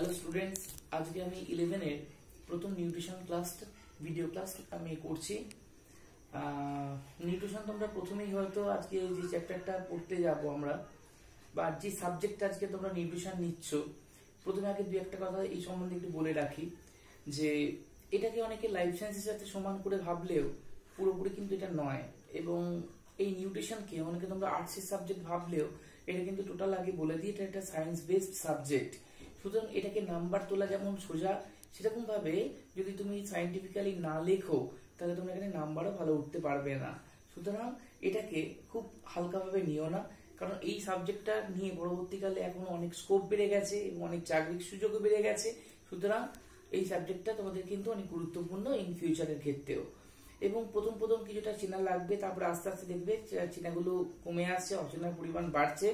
Hello students, আজকে আমি 11 এর প্রথম নিউট্রিশন ক্লাস ভিডিও ক্লাস আমি করছি। নিউট্রিশন তোমরা প্রথমেই হয়তো আজকে যে চ্যাপ্টারটা পড়তে যাব আমরা, বা যে সাবজেক্টটা আজকে তোমরা নিউট্রিশন নিচ্ছ, প্রথমে আগে দু একটা কথা এই সম্বন্ধে একটু বলে রাখি যে এটাকে অনেকে লাইফ সায়েন্সের সাথে সমান করে ভাবলেও পুরোপুরি কিন্তু এটা নয়। এবং এই নিউট্রিশনকে অনেকে তোমরা আর্টসের সাবজেক্ট ভাবলেও এটা কিন্তু টোটাল আগে বলে দিই এটা একটা সায়েন্স বেসড সাবজেক্ট। সুতরাং এটাকে নাম্বার তোলা যেমন সোজা, সেরকম ভাবে যদি তুমি সায়েন্টিফিক্যালি না লেখো তাহলে তোমরা এখানে নাম্বারও ভালো উঠতে পারবে না। সুতরাং এটাকে খুব হালকাভাবে নিও না, কারণ এই সাবজেক্টটা নিয়ে পরবর্তীকালে এখন অনেক স্কোপ বেড়ে গেছে এবং অনেক চাকরির সুযোগও বেড়ে গেছে। সুতরাং এই সাবজেক্টটা তোমাদের কিন্তু অনেক গুরুত্বপূর্ণ ইন ফিউচারের ক্ষেত্রেও। এবং প্রথম প্রথম কিছুটা চেনা লাগবে, তারপরে আস্তে আস্তে দেখবে চেনাগুলো কমে আসছে, অচেনার পরিমাণ বাড়ছে।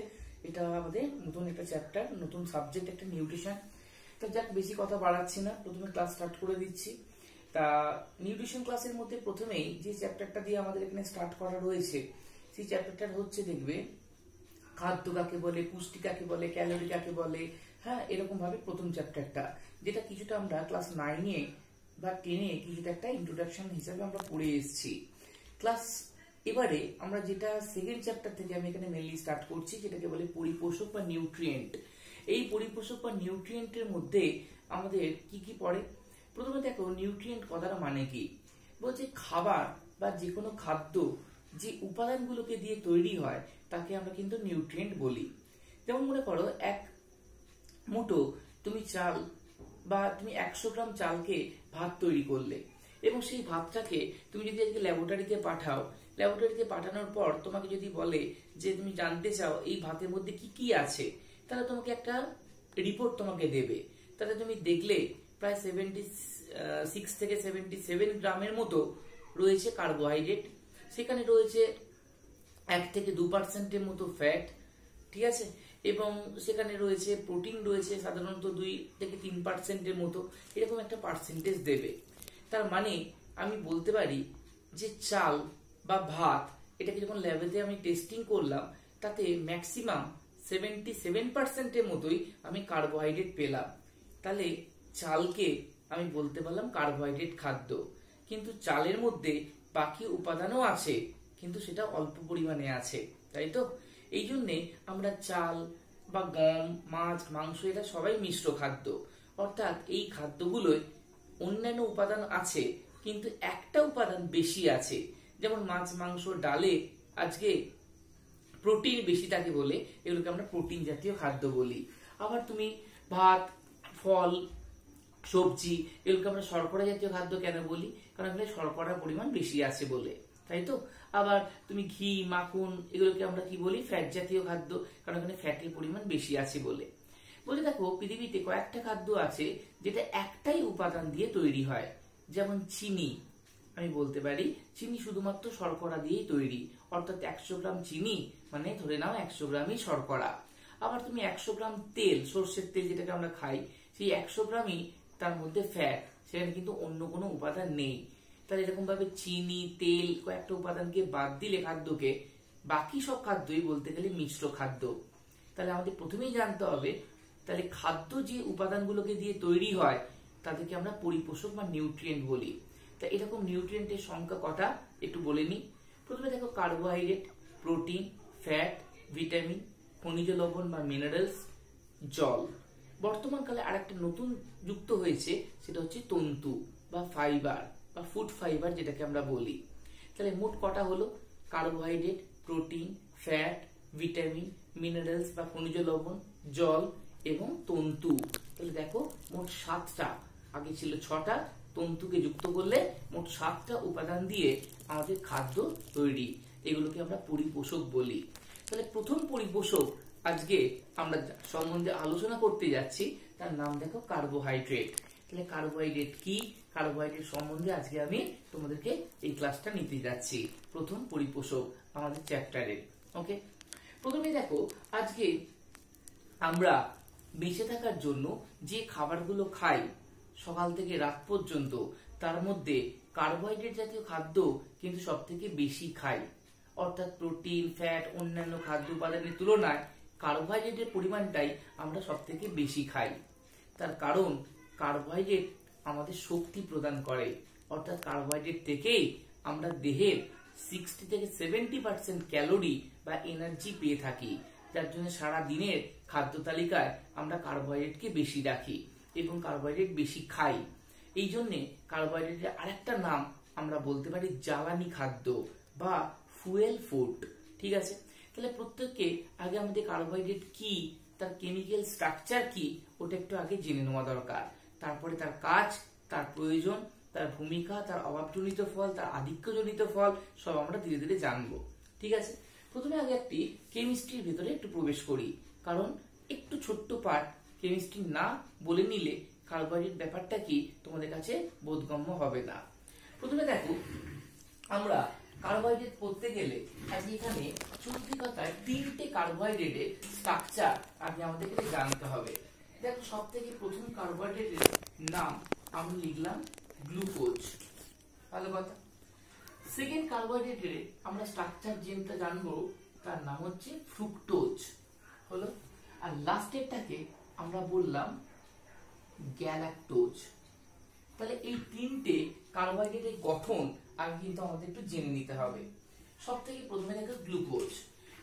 এটা আমাদের নতুন একটা চ্যাপ্টার, নতুন সাবজেক্ট একটা নিউট্রিশন। তা যাক, বেশি কথা বাড়াচ্ছি না, প্রথমে ক্লাস স্টার্ট করে দিচ্ছি। তা নিউট্রিশন ক্লাসের মধ্যে প্রথমেই যে চ্যাপ্টারটা দিয়ে আমাদের এখানে স্টার্ট করা রয়েছে, সেই চ্যাপ্টারটা হচ্ছে দেখবে খাদ্য কাকে বলে, পুষ্টি কাকে বলে, ক্যালোরি কাকে বলে। হ্যাঁ, এরকম ভাবে প্রথম চ্যাপ্টারটা, যেটা কিছুটা আমরা ক্লাস 9-এ বা 10-এ কিছুটা একটা ইন্ট্রোডাকশন হিসাবে আমরা পড়ে এসেছি। এবারে আমরা যেটা সেকেন্ড চ্যাপ্টার থেকে আমি এখানে মেনলি স্টার্ট করছি, যেটাকে বলে পরিপোষক বা নিউট্রিয়েন্ট। এই পরিপোষক বা নিউট্রিয়েন্টের মধ্যে আমাদের কি কি পড়ে? প্রথমে দেখো, নিউট্রিয়েন্ট কথাটা মানে কি। বলছে খাবার বা যে কোনো খাদ্য যে উপাদানগুলোকে দিয়ে তৈরি হয় তাকে আমরা কিন্তু নিউট্রিয়েন্ট বলি। যেমন মনে করো, এক মুঠো তুমি চাল বা তুমি 100 গ্রাম চালকে ভাত তৈরি করলে, এবং সেই ভাতটাকে তুমি যদি আজকে ল্যাবরেটরিতে পাঠাও, ল্যাবরেটরিতে পাঠানোর পর তোমাকে যদি বলে যে তুমি জানতে চাও এই ভাতের মধ্যে কি কি আছে, তাহলে তোমাকে একটা রিপোর্ট তোমাকে দেবে। তাহলে তুমি দেখলে প্রায় 76 থেকে 77 গ্রামের মতো রয়েছে কার্বোহাইড্রেট, সেখানে রয়েছে 1 থেকে 2% মতো ফ্যাট, ঠিক আছে, এবং সেখানে রয়েছে প্রোটিন রয়েছে সাধারণত 2 থেকে 3% মতো, এরকম একটা পার্সেন্টেজ দেবে। তার মানে আমি বলতে পারি যে চাল বা ভাত, এটাকে যখন ল্যাবেতে আমি টেস্টিং করলাম, তাতে ম্যাক্সিমাম 77% মতোই আমি কার্বোহাইড্রেট পেলাম। তাহলে চালকে আমি বলতে পারলাম কার্বোহাইড্রেট খাদ্য। কিন্তু চালের মধ্যে বাকি উপাদানও আছে, কিন্তু সেটা অল্প পরিমাণে আছে, তাই তো? এই জন্যে আমরা চাল বা গম, মাছ, মাংস, এটা সবাই মিশ্র খাদ্য। অর্থাৎ এই খাদ্যগুলোয় অন্যান্য উপাদান আছে, কিন্তু একটা উপাদান বেশি আছে। যেমন মাছ, মাংস, ডালে আজকে প্রোটিন বেশি থাকে বলে এগুলোকে আমরা প্রোটিন জাতীয় খাদ্য বলি। আবার তুমি ভাত, ফল, সবজি, এগুলোকে আমরা শর্করা জাতীয় খাদ্য কেন বলি? কারণ এখানে শর্করার পরিমাণ বেশি আছে বলে, তাই তো? আবার তুমি ঘি, মাখন, এগুলোকে আমরা কি বলি? ফ্যাট জাতীয় খাদ্য, কারণ এখানে ফ্যাটের পরিমাণ বেশি আছে বলে। বলে দেখো, পৃথিবীতে কয়েকটা খাদ্য আছে যেটা একটাই উপাদান দিয়ে তৈরি হয়। যেমন চিনি, আমি বলতে পারি চিনি শুধুমাত্র শর্করা দিয়েই তৈরি। অর্থাৎ 100 গ্রাম চিনি মানে ধরে নাও 100 গ্রামই শর্করা। আবার তুমি 100 গ্রাম তেল, সর্ষের তেল যেটাকে আমরা খাই, সেই 100 গ্রামই তার মধ্যে ফ্যাট, সেখানে কিন্তু অন্য কোনো উপাদান নেই। তাহলে এরকম ভাবে চিনি, তেল, কয়েকটা উপাদানকে বাদ দিলে খাদ্যকে, বাকি সব খাদ্যই বলতে গেলে মিশ্র খাদ্য। তাহলে আমাদের প্রথমেই জানতে হবে, তাহলে খাদ্য যে উপাদানগুলোকে দিয়ে তৈরি হয় তাদেরকে আমরা পরিপোষক বা নিউট্রিয়েন্ট বলি। তা এরকম নিউট্রিয়েন্টের সংখ্যা কটা একটু বলে নিই। প্রথমে দেখো, কার্বোহাইড্রেট, প্রোটিন, ফ্যাট, ভিটামিন, খনিজ লবণ বা মিনারেলস, জল। বর্তমানকালে আরেকটা নতুন যুক্ত হয়েছে, সেটা হচ্ছে তন্তু বা ফাইবার বা ফুড ফাইবার যেটাকে আমরা বলি। তাহলে মোট কটা হলো? Carbohydrate, protein, fat, vitamin, minerals বা খনিজ লবণ, জল এবং তন্তু। তাহলে দেখো, মোট 7টা, আগে ছিল 6টা, তন্তুকে যুক্ত করলে মোট 7টা উপাদান দিয়ে আমাদের খাদ্য তৈরি। এগুলোকে আমরা পরিপোষক বলি। তাহলে প্রথম পরিপোষক আজকে আমরা সম্বন্ধে আলোচনা করতে যাচ্ছি, তার নাম দেখো কার্বোহাইড্রেট। তাহলে কার্বোহাইড্রেট কি, কার্বোহাইড্রেট সম্বন্ধে আজকে আমি তোমাদেরকে এই ক্লাসটা নিতে যাচ্ছি, প্রথম পরিপোষক আমাদের চ্যাপ্টারের। ওকে, প্রথমে দেখো, আজকে আমরা বেঁচে থাকার জন্য যে খাবারগুলো খাই সকাল থেকে রাত পর্যন্ত, তার মধ্যে কার্বোহাইড্রেট জাতীয় খাদ্য কিন্তু সব থেকে বেশি খাই। অর্থাৎ প্রোটিন, ফ্যাট, অন্যান্য খাদ্য উপাদানের তুলনায় কার্বোহাইড্রেটের পরিমাণটাই আমরা সব থেকে বেশি খাই। তার কারণ কার্বোহাইড্রেট আমাদের শক্তি প্রদান করে, অর্থাৎ কার্বোহাইড্রেট থেকেই আমরা দেহের 60 থেকে 70% ক্যালোরি বা এনার্জি পেয়ে থাকি, যার জন্য সারা দিনের খাদ্য তালিকায় আমরা কার্বোহাইড্রেটকে বেশি রাখি এবং কার্বোহাইড্রেট বেশি খাই। এই জন্যে কার্বোহাইড্রেটের আরেকটা নাম আমরা বলতে পারি জ্বালানি খাদ্য বা ফুয়েল ফুড। ঠিক আছে, তাহলে প্রত্যেককে আগে আমাদের কার্বোহাইড্রেট কি, তার কেমিক্যাল স্ট্রাকচার কি, ওটা একটু আগে জেনে নেওয়া দরকার। তারপরে তার কাজ, তার প্রয়োজন, তার ভূমিকা, তার অভাবজনিত ফল, তার আধিক্যজনিত ফল সব আমরা ধীরে ধীরে জানবো। ঠিক আছে, প্রথমে আগে একটি কেমিস্ট্রির ভেতরে একটু প্রবেশ করি, কারণ একটু ছোট্ট পার্ট কেমিস্ট্রি না বলে নিলে কার্বোহাইড্রেট ব্যাপারটা কি তোমাদের কাছে বোধগম্য হবে না। প্রথমে দেখো, আমরা কার্বোহাইড্রেট পড়তে গেলে আজকে এখানে চলতি কথায় 3টে কার্বোহাইড্রেটের স্ট্রাকচার আগে আমাদেরকে জানতে হবে। দেখো, সব থেকে প্রথম কার্বোহাইড্রেটের নাম আমরা লিখলাম গ্লুকোজ, ভালো কথা। সেকেন্ড কার্বোহাইড্রেটের আমরা স্ট্রাকচার যেটা জানবো তার নাম হচ্ছে ফ্রুক্টোজ, হলো। আর লাস্টেরটাকে আমরা বললাম গ্যালাক্টোজ। তাহলে এই 3টে কার্বোহাইড্রেটের গঠন আগে কিন্তু আমাদের একটু জেনে নিতে হবে। সব থেকে প্রথমে দেখো গ্লুকোজ।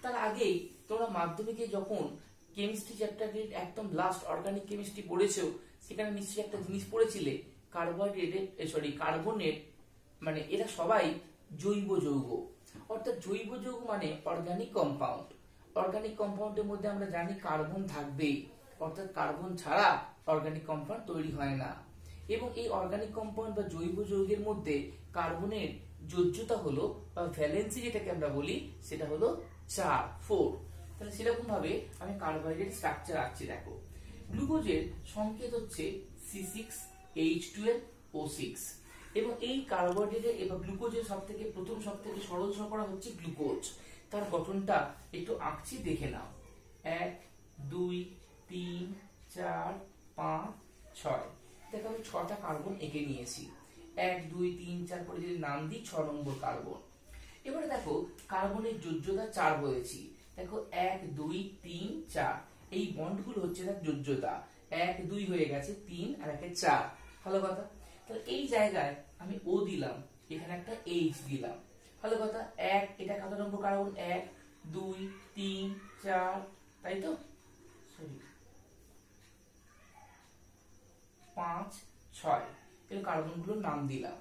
তার আগেই তোমরা মাধ্যমিকে যখন কেমিস্ট্রি চ্যাপ্টারে একদম লাস্ট অর্গানিক কেমিস্ট্রি পড়েছো, সেখানে নিশ্চয়ই একটা জিনিস পড়েছিলে, কার্বনের মানে এরা সবাই জৈব যৌগ, অর্থাৎ জৈব যৌগ মানে অর্গানিক কম্পাউন্ড। অর্গানিক কম্পাউন্ডের মধ্যে আমরা জানি কার্বন থাকবেই, অর্থাৎ কার্বন ছাড়া অর্গানিক কম্পাউন্ড তৈরি হয় না। এবং এই অর্গানিক কম্পাউন্ড বা জৈব যৌগের মধ্যে কার্বনের যোজ্যতা হলো বা ভ্যালেন্সি যেটাকে আমরা বলি সেটা হলো 4। তাহলে সেরকম ভাবে আমি কার্বোহাইড্রেট স্ট্রাকচার আঁকছি। দেখো, গ্লুকোজের সংকেত হচ্ছে C6H12O6 এবং এই কার্বোহাইড্রেটের এবং গ্লুকোজের সবথেকে সরল শর্করা হচ্ছে গ্লুকোজ। তার গঠনটা একটু আঁকছি, দেখে নাও। 1 2 3 4 5 6। দেখো, আমি 6টা কার্বন এঁকে নিয়েছি। 1 2 3 4 করে যদি নাম দিই 6 নম্বর কার্বন। এবারে দেখো, কার্বনের যোজ্যতা 4 বলেছি। দেখো 1 2 3 4 এই বন্ডগুলো হচ্ছে তার যোজ্যতা। 1 2 হয়ে গেছে 3 আর 1 4, ভালো কথা। তাহলে এই জায়গায় আমি ও দিলাম, এখানে একটা এইচ দিলাম, ভালো কথা। 1 এটা কত নম্বর কার্বন? 1 2 3 4, তাই তো, সরি 5 6 এই কার্বনগুলোর নাম দিলাম।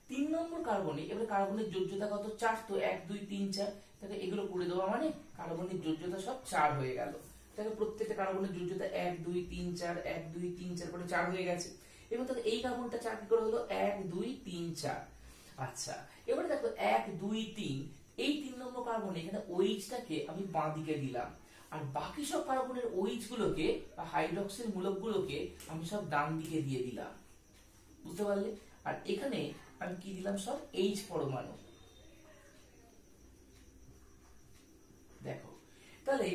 3 নম্বর কার্বনে এবার কার্বনের যোজ্যতা কত? 4। তো 1 2 3 4, তাহলে এগুলো করে দেওয়া মানে কার্বনের যোজ্যতা সব 4 হয়ে গেল। তাহলে প্রত্যেকটা কার্বনের যোজ্যতা 1 2 3 4 1 2 3 4 করে 4 হয়ে গেছে। এবং তাহলে এই কার্বনটা 4 কি করে হলো? 1 2 3 4। আচ্ছা, এবারে দেখো 1 2 3 এই 3 নম্বর কার্বনে এখানে OH-টাকে আমি বাঁ দিকে দিলাম, আর বাকি সব কার্বনের OH গুলোকে বা হাইড্রক্সিল মূলকগুলোকে আমি সব ডান দিকে দিয়ে দিলাম, বুঝতে পারলে? আর এখানে আমি কি দিলাম? সব H পরমাণু। দেখো, তাহলে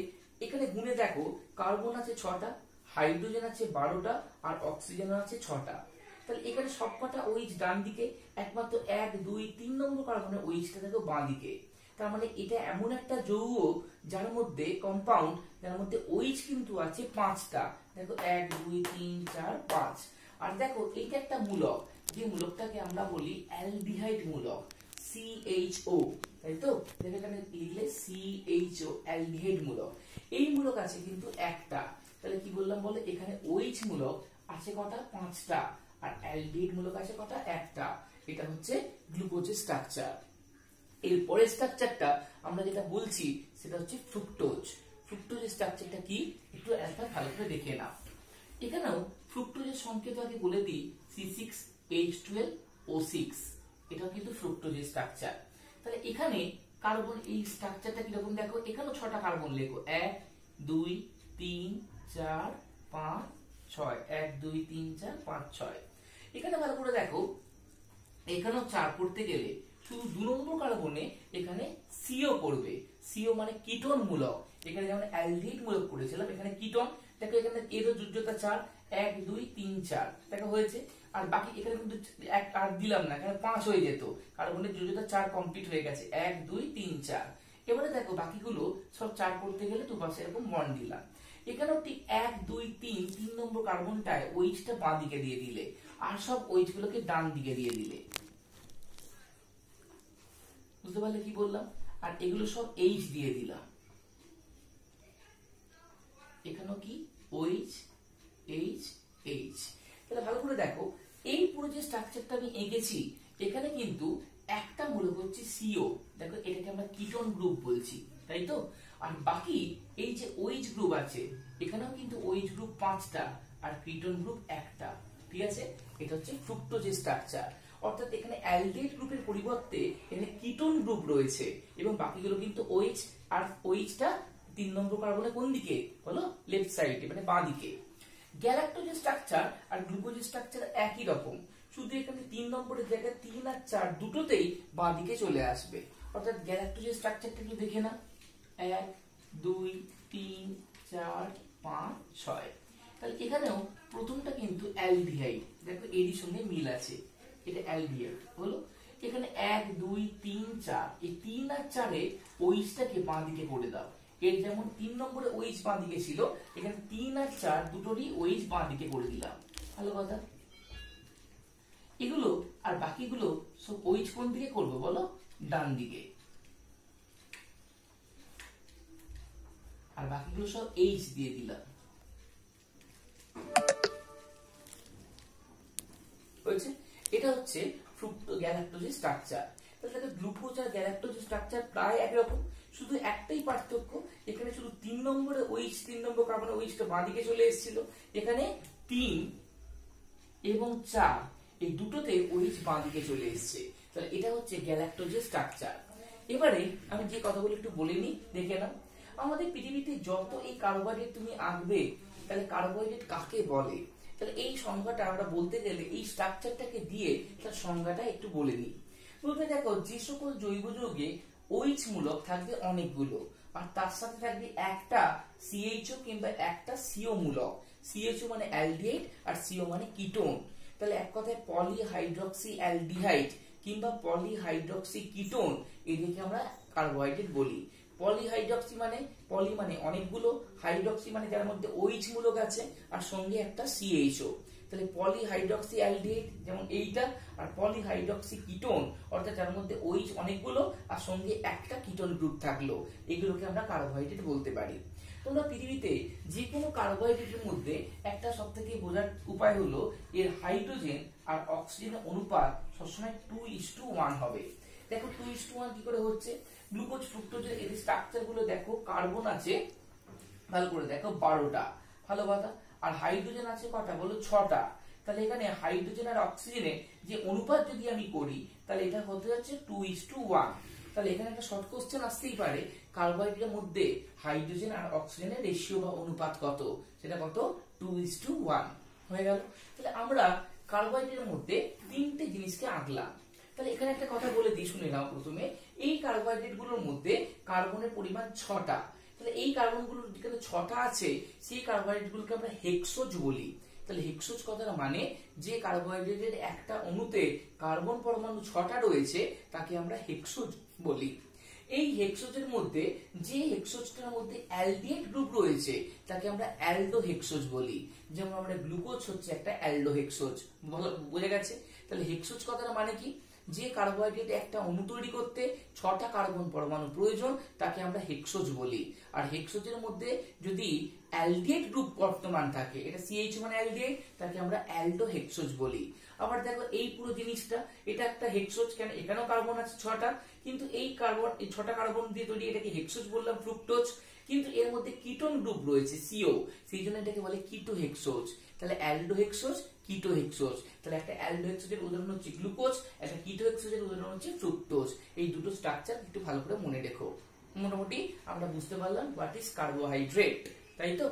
এখানে গুণে দেখো, কার্বন আছে 6টা, হাইড্রোজেন আছে 12টা, আর অক্সিজেন আছে 6টা। তাহলে এখানে সবকটা OH ডান দিকে, একমাত্র 1 2 3 নম্বর কার্বনের OH-টা দেখো বাঁ দিকে। তার মানে এটা এমন একটা যৌগ যার মধ্যে কম্পাউন্ড, যার মধ্যে OH কিন্তু আছে 5টা। দেখো 1 2 3 4 5। আর দেখো এইটা একটা মূলক, যে মূলকটাকে আমরা বলি অ্যালডিহাইড মূলক, CHO, তাই তো। দেখো এখানে লিখলে CHO, অ্যালডিহাইড মূলক। এই মূলক আছে কিন্তু একটা। তাহলে কি বললাম বলে, এখানে OH মূলক আছে কটা? 5টা। আর অ্যালডিহাইড মূলক আছে কটা? একটা। এটা হচ্ছে গ্লুকোজের স্ট্রাকচার। এর পরের স্ট্রাকচারটা আমরা যেটা বলছি সেটা হচ্ছে ফ্রুক্টোজ। ফ্রুক্টোজের স্ট্রাকচারটা কি একটু একবার ভালো করে দেখে নাও। এখানেও ফ্রুক্টোজের সংকেত আগে বলে দিই, C6H12O6, এটাও কিন্তু ফ্রুক্টোজের স্ট্রাকচার। তাহলে এখানে কার্বন এই স্ট্রাকচারটা কিরকম দেখো, এখানেও 6টা কার্বন লেখো, 1 2 3 4 5 6, 1 2 3 4 5 6। এখানে ভালো করে দেখো, এখানেও 4 করতে গেলে শুধু 2 নম্বর কার্বনে এখানে CO পড়বে। CO মানে কিটোন মূলক। এখানে যেমন অ্যালডিহাইড মূলক করেছিলাম, এখানে কিটোন। দেখো এখানে এর যোজ্যতা 4, 1 2 3 4, দেখো হয়েছে। আর বাকি এখানে কিন্তু 1 আর দিলাম না, এখানে 5 হয়ে যেত। কার্বনের যোজ্যতা 4 কমপ্লিট হয়ে গেছে, 1 2 3 4। এবারে দেখো বাকিগুলো সব 4 করতে গেলে দুপাশে এরকম বন্ড দিলাম। এখানেও ঠিক 1 2 3 নম্বর কার্বনটায় ওইচটা বাঁ দিকে দিয়ে দিলে, আর সব ওইচ গুলোকে ডান দিকে দিয়ে দিলে। বুঝতে পারলে কি বললাম? আর এগুলো সব এইচ দিয়ে দিলাম। এখানেও কি ওইচ এইচ এইচ। তাহলে ভালো করে দেখো, এই পুরো যে স্ট্রাকচারটা আমি এঁকেছি, এখানে কিন্তু একটা মূলক হচ্ছে সিও, দেখো এটাকে আমরা কিটোন গ্রুপ বলছি, তাই তো? আর বাকি এই যে ওইচ গ্রুপ আছে, এখানেও কিন্তু ওইচ গ্রুপ 5টা আর কিটোন গ্রুপ 1টা, ঠিক আছে? এটা হচ্ছে ফ্রুক্টোজের স্ট্রাকচার। অর্থাৎ এখানে অ্যালডিহাইড গ্রুপের পরিবর্তে এখানে কিটোন গ্রুপ রয়েছে, এবং বাকিগুলো কিন্তু ওইচ, আর ওইচটা 3 নম্বর কার্বনে কোন দিকে বলো? লেফট সাইডে, মানে বাঁ দিকে। গ্যালাক্টোজের স্ট্রাকচার আর গ্লুকোজের স্ট্রাকচার একই রকম, শুধু এখানে 3 নম্বরের জায়গায় 3 আর 4 দুটোতেই বাঁ দিকে চলে আসবে। অর্থাৎ গ্যালাক্টোজের স্ট্রাকচারটা একটু দেখে না, 1 2 3 4 5 6। তাহলে এখানেও প্রথমটা কিন্তু অ্যালডিহাইড, দেখো এরই সঙ্গে মিল আছে, এটা অ্যালডিহাইড হলো। এখানে 1 2 3 4, এই 3 আর 4 এ ওইচটাকে বাঁ দিকে করে দাও। এর যেমন 3 নম্বরে ওইচ বাঁ দিকে ছিল, এখানে 3 আর 4 দুটোরই ওইচ বাঁ দিকে করে দিলাম। ভালো কথা। এগুলো আর বাকিগুলো সব ওইচ কোন দিকে করবো বলো? ডান দিকে। আর বাকিগুলো সব এইচ দিয়ে দিলাম। হয়েছে? এটা হচ্ছে গ্যালাক্টোজের স্ট্রাকচার। তাহলে গ্লুকোজ আর গ্যালাক্টোজের স্ট্রাকচার প্রায় একই রকম, শুধু একটাই পার্থক্য, এখানে শুধু 3 নম্বরে ওইচ, 3 নম্বর কার্বনে ওইচটা বাঁ দিকে চলে এসেছিল, এখানে 3 এবং 4 এই দুটোতে ওইচ বাঁ দিকে চলে এসেছে। তাহলে এটা হচ্ছে গ্যালাক্টোজের স্ট্রাকচার। এবারে আমি যে কথাগুলো একটু বলে নিই, দেখে নাও। আমাদের পৃথিবীতে যত এই কার্বোহাইড্রেট তুমি আঁকবে, তাহলে কার্বোহাইড্রেট কাকে বলে? তাহলে এই সংজ্ঞাটা আমরা বলতে গেলে এই স্ট্রাকচারটাকে দিয়ে তার সংজ্ঞাটা একটু বলে নিই। প্রথমে দেখো, যে সকল জৈব যৌগে ওইচ মূলক থাকবে অনেকগুলো, আর তার সাথে থাকবে একটা সিএইচও কিংবা একটা সিও মূলক। সিএইচও মানে অ্যালডিহাইড আর সিও মানে কিটোন। তাহলে এক কথায় পলিহাইড্রক্সি অ্যালডিহাইড কিংবা পলিহাইড্রক্সি কিটোন, এদেরকে আমরা কার্বোহাইড্রেট বলি। পলিহাইড্রক্সি মানে, পলি মানে অনেকগুলো, হাইড্রক্সি মানে যার মধ্যে ওইচ মূলক আছে আর সঙ্গে একটা সিএইচও। তাহলে পলিহাইড্রক্সি অ্যালডিহাইড যেমন এইটা, আর পলিহাইড্রক্সি কিটোন অর্থাৎ যার মধ্যে ওইচ অনেকগুলো আর সঙ্গে একটা কিটোন গ্রুপ থাকলো, এগুলোকে আমরা কার্বোহাইড্রেট বলতে পারি। তোমরা পৃথিবীতে যে কোনো কার্বোহাইড্রেটের মধ্যে একটা সবথেকে বোঝার উপায় হলো এর হাইড্রোজেন আর অক্সিজেনের অনুপাত সবসময় 2:1 হবে। দেখো 2:1 কি করে হচ্ছে? গ্লুকোজ, ফ্রুক্টোজের এর স্ট্রাকচার গুলো দেখো, কার্বন আছে ভালো করে দেখো 12টা, ভালো কথা। আর হাইড্রোজেন আছে কটা বলো? 6টা। তাহলে এখানে হাইড্রোজেন আর অক্সিজেনের যে অনুপাত যদি আমি করি, তাহলে এটা হতে যাচ্ছে 2:1। তাহলে এখানে একটা শর্ট কোশ্চেন আসতেই পারে, কার্বোহাইড্রেটের মধ্যে হাইড্রোজেন আর অক্সিজেনের রেশিও বা অনুপাত কত? সেটা কত? 2:1 হয়ে গেল। তাহলে আমরা কার্বোহাইড্রেটের মধ্যে 3টে জিনিসকে আঁকলাম। তাহলে এখানে একটা কথা বলে দিই, শুনে নাও। প্রথমে এই কার্বোহাইড্রেট গুলোর মধ্যে কার্বনের পরিমাণ 6টা। তাহলে এই কার্বন গুলো যেখানে 6টা আছে, সেই কার্বোহাইড্রেট গুলোকে আমরা হেক্সোজ বলি। তাহলে হেক্সোজ কথাটা মানে যে কার্বোহাইড্রেটের একটা অণুতে কার্বন পরমাণু 6টা রয়েছে, তাকে আমরা হেক্সোজ বলি। এই হেক্সোজের মধ্যে যে হেক্সোজটার মধ্যে অ্যালডিহাইড গ্রুপ রয়েছে, তাকে আমরা অ্যালডোহেক্সোজ বলি। যেমন আমরা গ্লুকোজ হচ্ছে একটা অ্যালডোহেক্সোজ, বোঝা গেছে? তাহলে হেক্সোজ কথাটা মানে কি? যে কার্বোহাইড্রেট একটা অণু তৈরি করতে 6টা কার্বন পরমাণু প্রয়োজন, তাকে আমরা হেক্সোজ বলি। আর হেক্সোজের মধ্যে যদি অ্যালডিহাইড গ্রুপ বর্তমান থাকে, এটা সিএইচ মানে অ্যালডিহাইড, তাকে আমরা অ্যালডোহেক্সোজ বলি। আবার দেখো এই পুরো জিনিসটা, এটা একটা হেক্সোজ, কেন? এখানেও কার্বন আছে 6টা, কিন্তু এই কার্বন, এই 6টা কার্বন দিয়ে তৈরি, এটাকে হেক্সোজ বললাম, ফ্রুক্টোজ। কিন্তু এর মধ্যে কিটোন গ্রুপ রয়েছে সিও, সেই জন্য এটাকে বলে কিটোহেক্সোজ। তাহলে অ্যালডোহেক্সোজ, কিটোহেক্সোজ। তাহলে একটা অ্যালডোহেক্সোজের উদাহরণ হচ্ছে গ্লুকোজ, একটা কিটোহেক্সোজের উদাহরণ হচ্ছে ফ্রুক্টোজ। এই দুটো স্ট্রাকচার একটু ভালো করে মনে রেখো। মোটামুটি আমরা বুঝতে পারলাম হোয়াট ইজ কার্বোহাইড্রেট, তাই তো?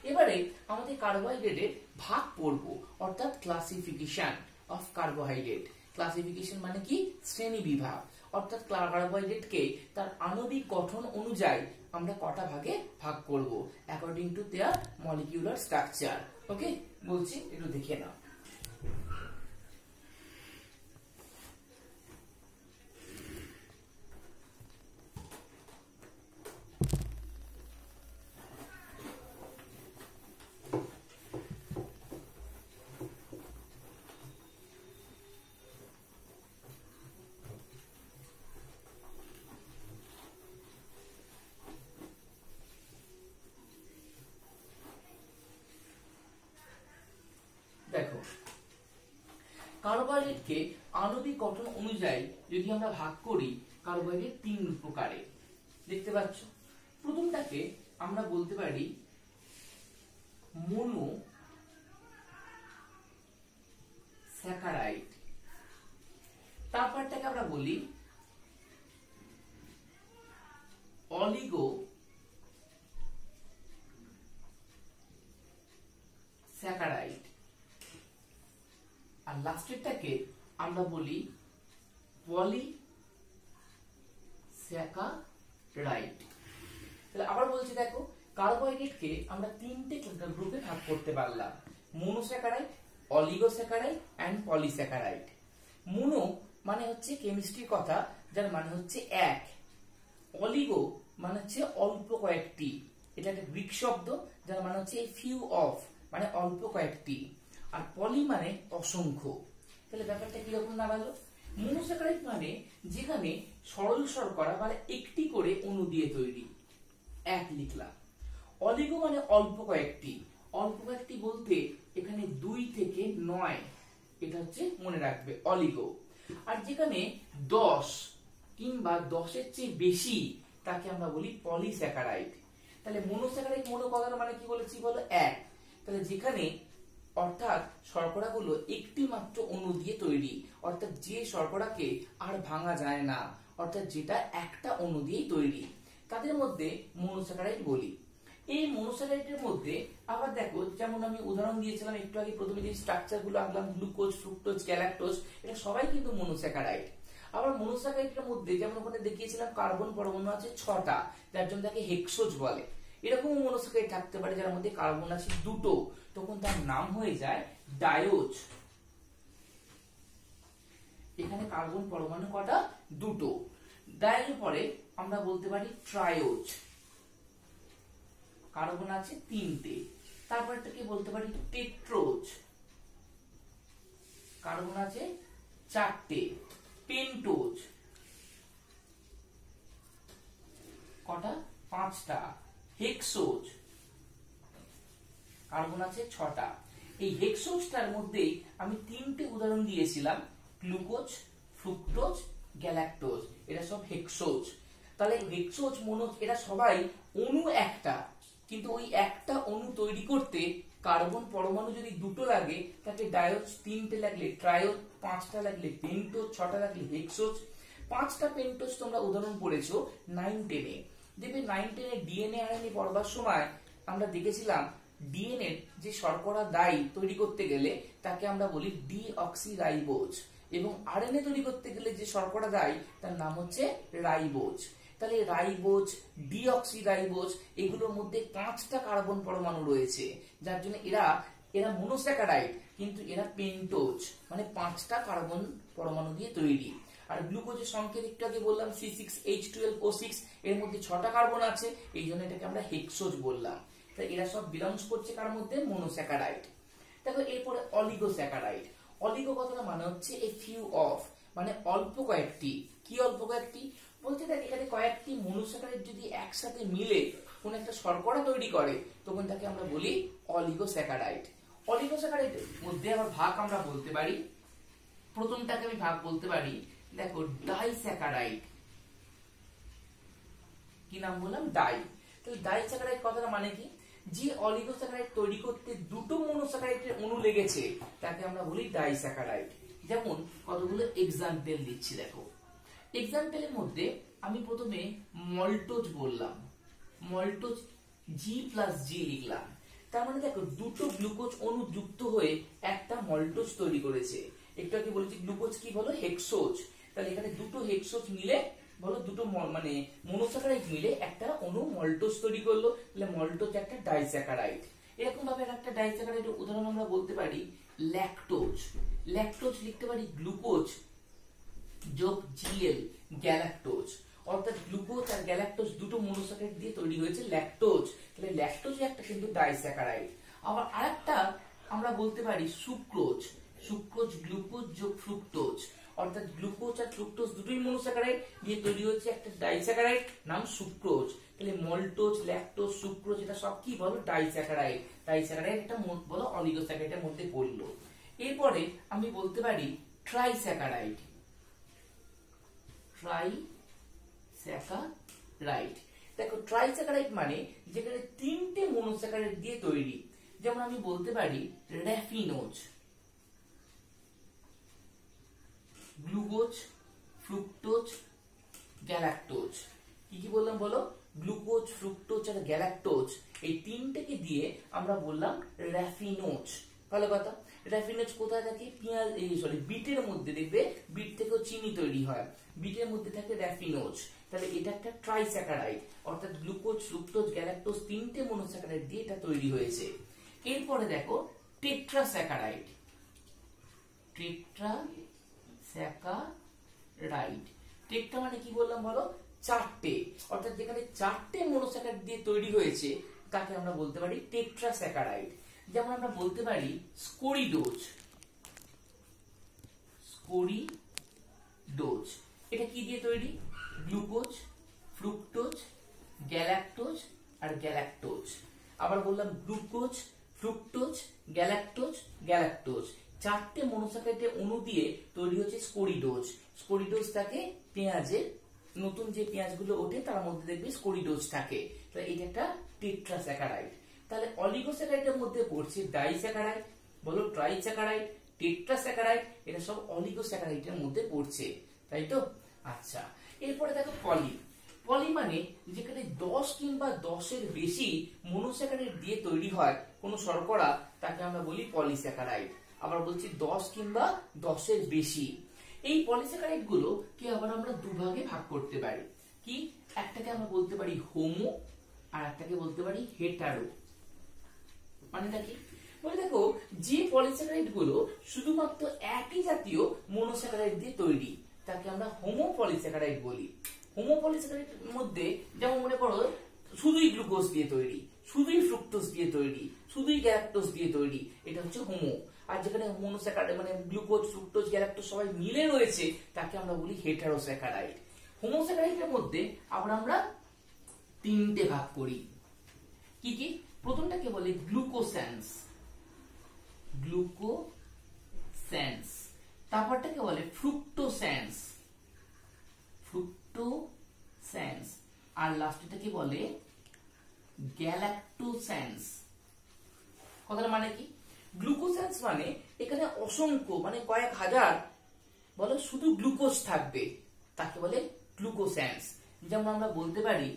এবারে আমাদের কার্বোহাইড্রেটের ভাগ পড়বো, অর্থাৎ ক্লাসিফিকেশন অফ কার্বোহাইড্রেট। ক্লাসিফিকেশন মানে কি? শ্রেণী বিভাগ। অর্থাৎ কার্বোহাইড্রেটকে তার আণবিক গঠন অনুযায়ী আমরা কটা ভাগে ভাগ করব, according to their molecular structure. Okay, বলছি একটু দেখে নাও। দেখো, কার্বোহাইড্রেটকে আণবিক গঠন অনুযায়ী যদি আমরা ভাগ করি, কার্বোহাইড্রেট 3 প্রকারে দেখতে পাচ্ছ। প্রথমটাকে আমরা বলতে পারি মোনো স্যাকারাইড, তারপরটাকে আমরা বলি অলিগো স্যাকারাইড, আর লাস্টেরটাকে আমরা বলি পলি স্যাকারাইড। তাহলে আবার বলছি, দেখো কার্বোহাইড্রেটকে আমরা 3টে গ্রুপে ভাগ করতে পারলাম, monosaccharide, oligosaccharide and polysaccharide. Mono মানে হচ্ছে কেমিস্ট্রির কথা, যার মানে হচ্ছে এক। অলিগো মানে হচ্ছে অল্প কয়েকটি, এটা একটা গ্রিক শব্দ যার মানে হচ্ছে ফিউ অফ, মানে অল্প কয়েকটি। আর পলি মানে অসংখ্য। তাহলে ব্যাপারটা কিরকম দাঁড়ালো? মোনোস্যাকারাইড মানে যেখানে সরল শর্করা মানে একটি করে অণু দিয়ে তৈরি, এক লিখলাম। অলিগো মানে অল্প কয়েকটি, অল্প কয়েকটি বলতে এখানে 2 থেকে 9, এটা হচ্ছে মনে রাখবে অলিগো। আর যেখানে 10 কিংবা 10-এর চেয়ে বেশি, তাকে আমরা বলি পলিস্যাকারাইড। তাহলে মোনোস্যাকারাইড, মোনো কথার মানে কি বলেছি বলো? এক। তাহলে যেখানে অর্থাৎ শর্করাগুলো একটি মাত্র অণু দিয়ে তৈরি, অর্থাৎ যে শর্করাকে আর ভাঙা যায় না, অর্থাৎ যেটা একটা অণু দিয়েই তৈরি, তাদের মধ্যে মোনোস্যাকারাইড বলি। এই মোনোস্যাকারাইডের মধ্যে আবার দেখো, যেমন আমি উদাহরণ দিয়েছিলাম একটু আগে, প্রথমে যে স্ট্রাকচার গুলো আঁকলাম, গ্লুকোজ, ফ্রুক্টোজ, গ্যালাক্টোজ, এটা সবাই কিন্তু মোনোস্যাকারাইড। আবার মোনোস্যাকারাইডের মধ্যে যেমন ওখানে দেখিয়েছিলাম কার্বন পরমাণু আছে 6টা, যার জন্য তাকে হেক্সোজ বলে। এরকম মোনোস্যাকারাইড থাকতে পারে যার মধ্যে কার্বন আছে 2টো, তখন তার নাম হয়ে যায় ডায়োজ। এখানে কার্বন পরমাণু কটা? 2টো। ডায়োজের পরে আমরা বলতে পারি ট্রায়োজ, কার্বন আছে 3টে। তারপরটাকে বলতে পারি টেট্রোজ, কার্বন আছে 4টে। পেন্টোজ, কটা? 5টা। হেক্সোজ, কার্বন আছে 6টা। এই হেক্সোজটার মধ্যেই আমি 3টে উদাহরণ দিয়েছিলাম, গ্লুকোজ, ফ্রুক্টোজ, গ্যালাক্টোজ, এরা সব হেক্সোজ। তাহলে হেক্সোজ, মোনো, এরা সবাই অণু একটা, কিন্তু ওই একটা অণু তৈরি করতে কার্বন পরমাণু যদি 2টো লাগে তাকে ডায়োজ, 3টে লাগলে ট্রায়োজ, 5টা লাগলে পেন্টোজ, 6টা লাগলে হেক্সোজ। 5টা পেন্টোজ তোমরা উদাহরণ পড়েছো 9, 10-এ। দেখবে 9, 10-এ ডিএনএ আরএনএ পড়বার সময় আমরা দেখেছিলাম ডিএনএ যে শর্করা দায়ী তৈরি করতে গেলে তাকে আমরা বলি ডিঅক্সিরাইবোজ, এবং আরএনএ তৈরি করতে গেলে যে শর্করা দায়ী তার নাম হচ্ছে রাইবোজ। তাহলে রাইবোজ, ডিঅক্সিরাইবোজ, এগুলোর মধ্যে 5টা কার্বন পরমাণু রয়েছে, যার জন্য এরা মোনোস্যাকারাইড, কিন্তু এরা পেন্টোজ, মানে 5টা কার্বন পরমাণু দিয়ে তৈরি। আর গ্লুকোজের সংকেত একটু আগে বললাম C6H12O6, এর মধ্যে 6টা কার্বন আছে, এই জন্য এটাকে আমরা হেক্সোজ বললাম। তাই এরা সব বিলংস করছে কার মধ্যে? মোনোস্যাকারাইড। দেখো এরপরে অলিগোস্যাকারাইড। অলিগো কথাটা মানে হচ্ছে এ ফিউ অফ, মানে অল্প কয়েকটি। কি অল্প কয়েকটি বলতে? দেখ এখানে কয়েকটি মোনোস্যাকারাইড যদি একসাথে মিলে কোন একটা শর্করা তৈরি করে, তখন তাকে আমরা বলি অলিগোস্যাকারাইড। অলিগোস্যাকারাইডের মধ্যে আবার ভাগ আমরা বলতে পারি, প্রথমটাকে আমি ভাগ বলতে পারি, দেখো ডাইস্যাকারাইড। কি নাম বললাম? ডাই। তাহলে ডাইস্যাকারাইড কথাটা মানে কি? যে অলিগোস্যাকারাইড তৈরি করতে 2টো মোনোস্যাকারাইডের অণু লেগেছে তাকে আমরা বলি ডাইস্যাকারাইড। যেমন কতগুলো এক্সাম্পল দিচ্ছি, দেখো। এক্সাম্পলের মধ্যে আমি প্রথমে মল্টোজ বললাম, মল্টোজ G+G লিখলাম। তার মানে দেখো 2টো গ্লুকোজ অণু যুক্ত হয়ে একটা মল্টোজ তৈরি করেছে। একটু আগে বলেছি গ্লুকোজ কি বলো? হেক্সোজ। তাহলে এখানে 2টো হেক্সোজ মিলে বলো, 2টো মানে মোনোস্যাকারাইড মিলে একটা অণু মল্টোজ তৈরি করলো, তাহলে মল্টোজ একটা ডাইস্যাকারাইড। এরকম ভাবে একটা ডাইস্যাকারাইডের উদাহরণ আমরা বলতে পারি ল্যাকটোজ। ল্যাকটোজ লিখতে পারি গ্লুকোজ যোগ Gl, গ্যালাক্টোজ। অর্থাৎ গ্লুকোজ আর গ্যালাক্টোজ 2টো মোনোস্যাকারাইড দিয়ে তৈরি হয়েছে ল্যাকটোজ। তাহলে ল্যাকটোজ একটা কিন্তু ডাইস্যাকারাইড। আবার আরেকটা আমরা বলতে পারি সুক্রোজ। সুক্রোজ গ্লুকোজ যোগ ফ্রুক্টোজ, অর্থাৎ গ্লুকোজ আর ফ্রুক্টোজ দুটোই মোনোস্যাকারাইড দিয়ে তৈরি হয়েছে একটা ডাইস্যাকারাইড, নাম সুক্রোজ। তাহলে মল্টোজ, ল্যাকটোজ, সুক্রোজ, এটা সব কি বলো? ডাইস্যাকারাইড। ডাইস্যাকারাইড একটা বলো অলিগোস্যাকারাইডের মধ্যে পড়লো। এরপরে আমি বলতে পারি ট্রাইস্যাকারাইড। ট্রাইস্যাকারাইড, দেখো ট্রাইস্যাকারাইড মানে যেখানে 3টে মনোস্যাকারাইড দিয়ে তৈরি। যেমন আমি বলতে পারি র্যাফিনোজ, গ্লুকোজ, ফ্রুক্টোজ, গ্যালাক্টোজ। কি কি বললাম বলো? গ্লুকোজ, ফ্রুক্টোজ আর গ্যালাক্টোজ, এই 3টেকে দিয়ে আমরা বললাম র্যাফিনোজ। ভালো কথা। র্যাফিনোজ কোথায় থাকে? পেঁয়াজ, বিটের মধ্যে দেখবে, বিট থেকেও চিনি তৈরি হয়, বিটের মধ্যে থাকে র্যাফিনোজ। তাহলে এটা একটা ট্রাইস্যাকারাইড, অর্থাৎ গ্লুকোজ, ফ্রুক্টোজ, গ্যালাক্টোজ 3টে মনোস্যাকারাইড দিয়ে এটা তৈরি হয়েছে। এরপরে দেখো টেট্রাস্যাকারাইড। টেট্রাস্যাকারাইড, টেট্রা মানে কি বললাম বলো? 4টে, অর্থাৎ যেখানে 4টে মনোস্যাকারাইড দিয়ে তৈরি হয়েছে তাকে আমরা বলতে পারি টেট্রাস্যাকারাইড। যেমন আমরা বলতে পারি স্কোরিডোজ। স্কোরিডোজ, এটা কি দিয়ে তৈরি? গ্লুকোজ, ফ্রুক্টোজ, গ্যালাক্টোজ আর গ্যালাক্টোজ। আবার বললাম গ্লুকোজ, ফ্রুক্টোজ, গ্যালাক্টোজ, গ্যালাক্টোজ, 4টে মনোস্যাকারাইডের অণু দিয়ে তৈরি হচ্ছে স্কোরিডোজ। স্কোরিডোজ থাকে পেঁয়াজের, নতুন যে পেঁয়াজগুলো ওঠে তার মধ্যে দেখবে স্কোরিডোজ থাকে। তাহলে এটা একটা টেট্রাস্যাকারাইড। তাহলে অলিগোস্যাকারাইডের মধ্যে পড়ছে ডাইস্যাকারাইড, বলো ট্রাইস্যাকারাইড, টেট্রাস্যাকারাইড, এটা সব অলিগোস্যাকারাইডের মধ্যে পড়ছে, তাই তো? আচ্ছা, এরপরে দেখো পলি। পলি মানে যেখানে 10 কিংবা 10-এর বেশি মনোস্যাকারাইড দিয়ে তৈরি হয় কোন শর্করা, তাকে আমরা বলি পলিস্যাকারাইড। আবার বলছি 10 কিংবা 10-এর বেশি। এই পলিস্যাকারাইড গুলোকে আবার আমরা দুভাগে ভাগ করতে পারি। কি? একটাকে আমরা বলতে পারি হোমো, আর একটাকে বলতে পারি হেটারো। মানেটা কি? বলে দেখো, যে পলিস্যাকারাইড গুলো শুধুমাত্র একই জাতীয় মনোস্যাকারাইড দিয়ে তৈরি তাকে আমরা হোমো পলিস্যাকারাইড বলি। হোমো পলিস্যাকারাইড মধ্যে যেমন মনে করো শুধুই গ্লুকোজ দিয়ে তৈরি, শুধুই ফ্রুক্টোজ দিয়ে তৈরি, শুধুই গ্যালাক্টোজ দিয়ে তৈরি, এটা হচ্ছে হোমো। আর যেখানে মনোস্যাকারাইড মানে গ্লুকোজ, ফ্রুক্টোজ, গ্যালাক্টোজ সবাই মিলে রয়েছে তাকে আমরা বলি হেটারোস্যাকারাইড। হোমোস্যাকারাইডের মধ্যে আবার আমরা 3টে ভাগ করি। কি কি? প্রথমটাকে বলে গ্লুকোস্যান্স। গ্লুকোস্যান্স। তারপরটাকে বলে ফ্রুক্টোস্যান্স। ফ্রুক্টোস্যান্স। আর লাস্টটাকে বলে গ্যালাক্টোস্যান্স। কথার মানে কি? গ্লুকোস্যান্স মানে এখানে অসংখ্য মানে কয়েক হাজার বলো শুধু গ্লুকোজ থাকবে, তাকে বলে গ্লুকোস্যান্স। যেমন আমরা বলতে পারি